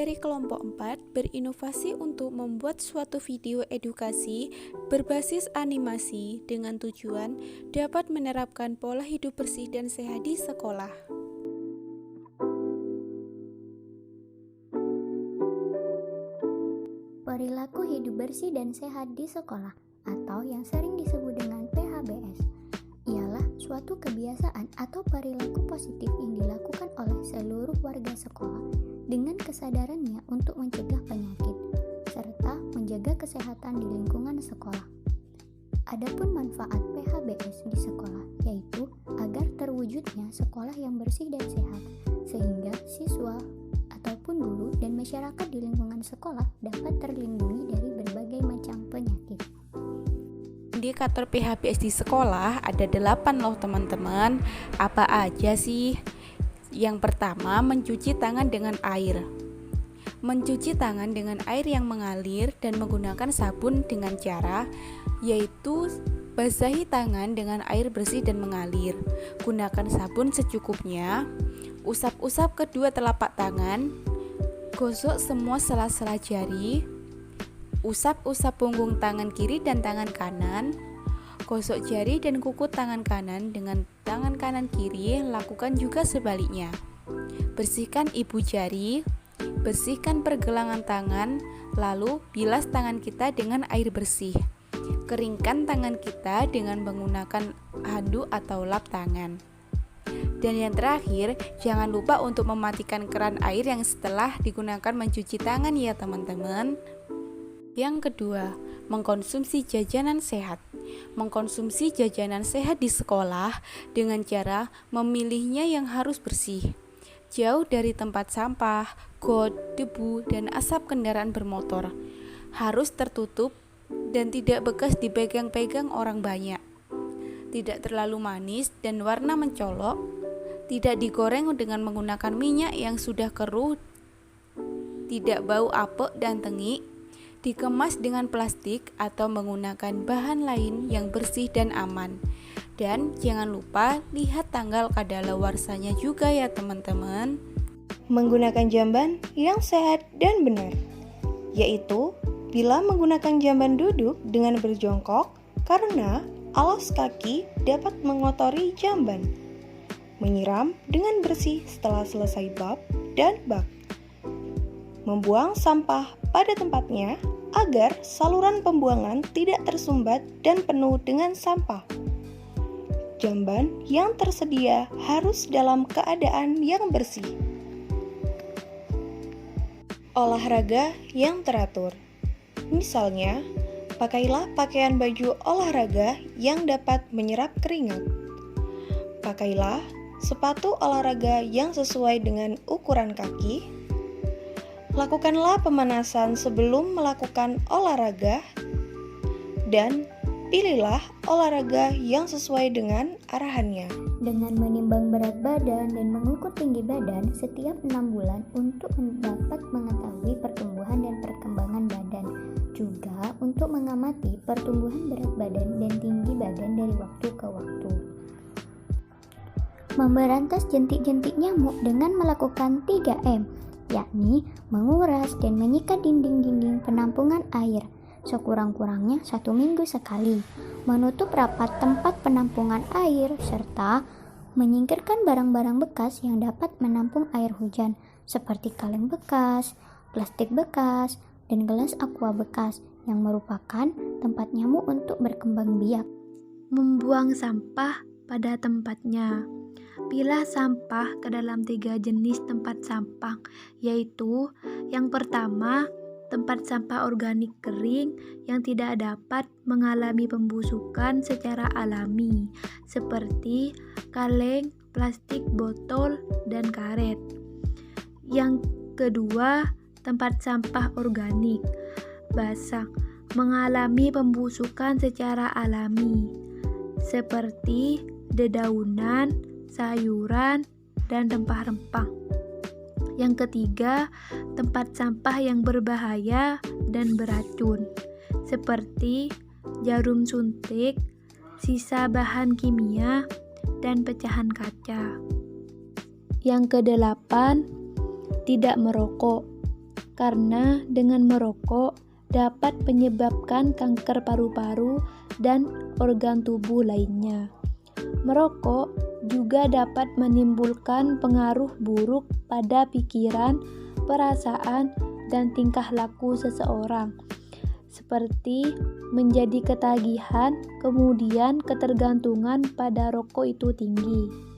dari kelompok 4 berinovasi untuk membuat suatu video edukasi berbasis animasi dengan tujuan dapat menerapkan pola hidup bersih dan sehat di sekolah. Perilaku hidup bersih dan sehat di sekolah atau yang sering disebut dengan PHBS ialah suatu kebiasaan atau perilaku positif yang dilakukan oleh seluruh warga sekolah dengan kesadarannya untuk mencegah penyakit serta menjaga kesehatan di lingkungan sekolah. Adapun manfaat PHBS di sekolah yaitu agar terwujudnya sekolah yang bersih dan sehat sehingga siswa ataupun guru dan masyarakat di lingkungan sekolah dapat terlindungi dari berbagai macam penyakit. Indikator PHBS di sekolah ada 8 loh teman-teman. Apa aja sih? Yang pertama, mencuci tangan dengan air. Mencuci tangan dengan air yang mengalir dan menggunakan sabun dengan cara yaitu basahi tangan dengan air bersih dan mengalir. Gunakan sabun secukupnya. Usap-usap kedua telapak tangan. Gosok semua sela-sela jari. Usap-usap punggung tangan kiri dan tangan kanan. Gosok jari dan kuku tangan kanan dengan tangan kanan kiri, lakukan juga sebaliknya. Bersihkan ibu jari, bersihkan pergelangan tangan, lalu bilas tangan kita dengan air bersih. Keringkan tangan kita dengan menggunakan handuk atau lap tangan. Dan yang terakhir, jangan lupa untuk mematikan keran air yang setelah digunakan mencuci tangan ya teman-teman. Yang kedua, mengkonsumsi jajanan sehat. Mengkonsumsi jajanan sehat di sekolah dengan cara memilihnya yang harus bersih, jauh dari tempat sampah, got, debu, dan asap kendaraan bermotor. Harus tertutup dan tidak bekas dipegang-pegang orang banyak. Tidak terlalu manis dan warna mencolok. Tidak digoreng dengan menggunakan minyak yang sudah keruh. Tidak bau apek dan tengik. Dikemas dengan plastik atau menggunakan bahan lain yang bersih dan aman. Dan jangan lupa lihat tanggal kadaluarsanya juga ya teman-teman. Menggunakan jamban yang sehat dan benar, yaitu bila menggunakan jamban duduk dengan berjongkok karena alas kaki dapat mengotori jamban. Menyiram dengan bersih setelah selesai bab dan bak. Membuang sampah pada tempatnya agar saluran pembuangan tidak tersumbat dan penuh dengan sampah. Jamban yang tersedia harus dalam keadaan yang bersih. Olahraga yang teratur. Misalnya, pakailah pakaian baju olahraga yang dapat menyerap keringat. Pakailah sepatu olahraga yang sesuai dengan ukuran kaki. Lakukanlah pemanasan sebelum melakukan olahraga dan pilihlah olahraga yang sesuai dengan arahannya. Dengan menimbang berat badan dan mengukur tinggi badan setiap 6 bulan untuk dapat mengetahui pertumbuhan dan perkembangan badan. Juga untuk mengamati pertumbuhan berat badan dan tinggi badan dari waktu ke waktu. Memberantas jentik-jentik nyamuk dengan melakukan 3M, yakni menguras dan menyikat dinding-dinding penampungan air sekurang-kurangnya 1 minggu sekali, menutup rapat tempat penampungan air, serta menyingkirkan barang-barang bekas yang dapat menampung air hujan seperti kaleng bekas, plastik bekas, dan gelas aqua bekas yang merupakan tempat nyamuk untuk berkembang biak. Membuang sampah pada tempatnya. Pilah sampah ke dalam 3 jenis tempat sampah, yaitu yang pertama, tempat sampah organik kering yang tidak dapat mengalami pembusukan secara alami, seperti kaleng, plastik, botol, dan karet. Yang kedua, tempat sampah organik basah, mengalami pembusukan secara alami, seperti dedaunan, sayuran, dan rempah-rempah. Yang ketiga, tempat sampah yang berbahaya dan beracun, seperti jarum suntik, sisa bahan kimia, dan pecahan kaca. Yang kedelapan, tidak merokok. karena dengan merokok dapat menyebabkan kanker paru-paru dan organ tubuh lainnya. Merokok juga dapat menimbulkan pengaruh buruk pada pikiran, perasaan, dan tingkah laku seseorang, seperti menjadi ketagihan, kemudian ketergantungan pada rokok itu tinggi.